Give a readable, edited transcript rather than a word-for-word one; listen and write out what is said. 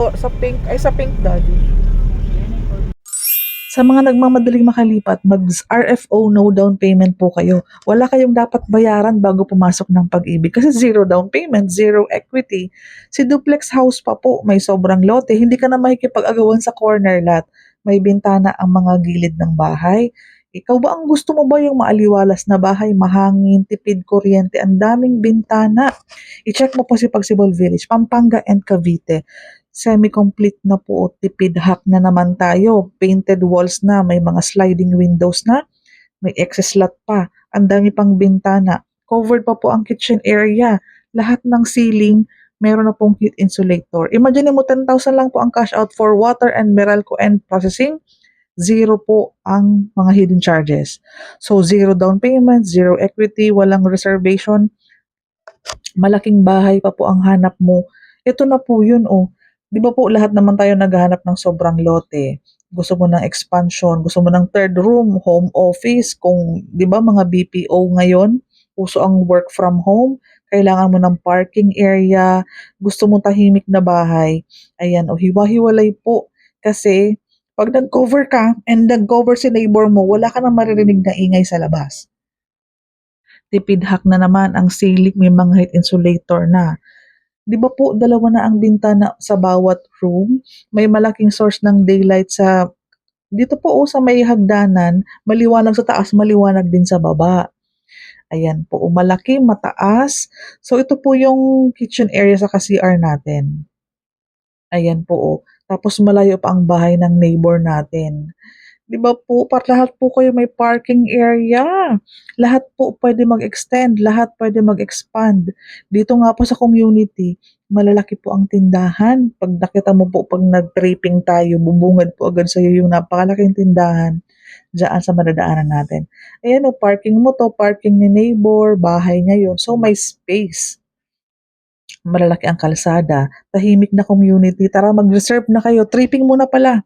Sa pink daddy. Sa mga nagmamadaling makalipat, mag-RFO no down payment po kayo. Wala kayong dapat bayaran bago pumasok ng Pag-ibig kasi zero down payment, zero equity. Si duplex house pa po, may sobrang lote, hindi ka na makikipag-agawan sa corner lot. May bintana ang mga gilid ng bahay. Ikaw ba ang gusto mo ba yung maaliwalas na bahay, mahangin, tipid kuryente, ang daming bintana? I-check mo po si Pagsibol Village, Pampanga and Cavite. Semi-complete na po, tipid hack na naman tayo. Painted walls na, may mga sliding windows na, may excess lot pa, ang dami pang bintana. Covered pa po ang kitchen area. Lahat ng ceiling, meron na pong heat insulator. Imagine mo 10,000 lang po ang cash out for water and Meralco and processing. Zero po ang mga hidden charges. So, zero down payment, zero equity, walang reservation, malaking bahay pa po ang hanap mo. Ito na po yun, oh. Di ba po lahat naman tayo naghahanap ng sobrang lote. Gusto mo ng expansion, gusto mo ng third room, home office, kung di ba mga BPO ngayon, uso ang work from home, kailangan mo ng parking area, gusto mo tahimik na bahay. Ayan, o hiwa-hiwalay po. Kasi pag nag-cover ka and nag-cover si neighbor mo, wala ka nang maririnig na ingay sa labas. Tipid hack na naman ang ceiling, may mga heat insulator na. 'Di ba po dalawa na ang bintana sa bawat room? May malaking source ng daylight sa dito po sa may hagdanan, maliwanag sa taas, maliwanag din sa baba. Ayan po, malaki, mataas. So ito po yung kitchen area sa CR natin. Ayan po. Tapos malayo pa ang bahay ng neighbor natin. 'Di ba po, lahat po kayo may parking area. Lahat po pwede mag-extend, lahat pwede mag-expand. Dito nga po sa community, malalaki po ang tindahan. Pag nakita mo po, pag nag-tripping tayo, bubungad po agad sa'yo yung napakalaking tindahan dyan sa madadaanan natin. Ayan o, parking mo to, parking ni neighbor, bahay niya yun. So may space. Malalaki ang kalsada, tahimik na community. Tara, mag-reserve na kayo. Tripping muna pala.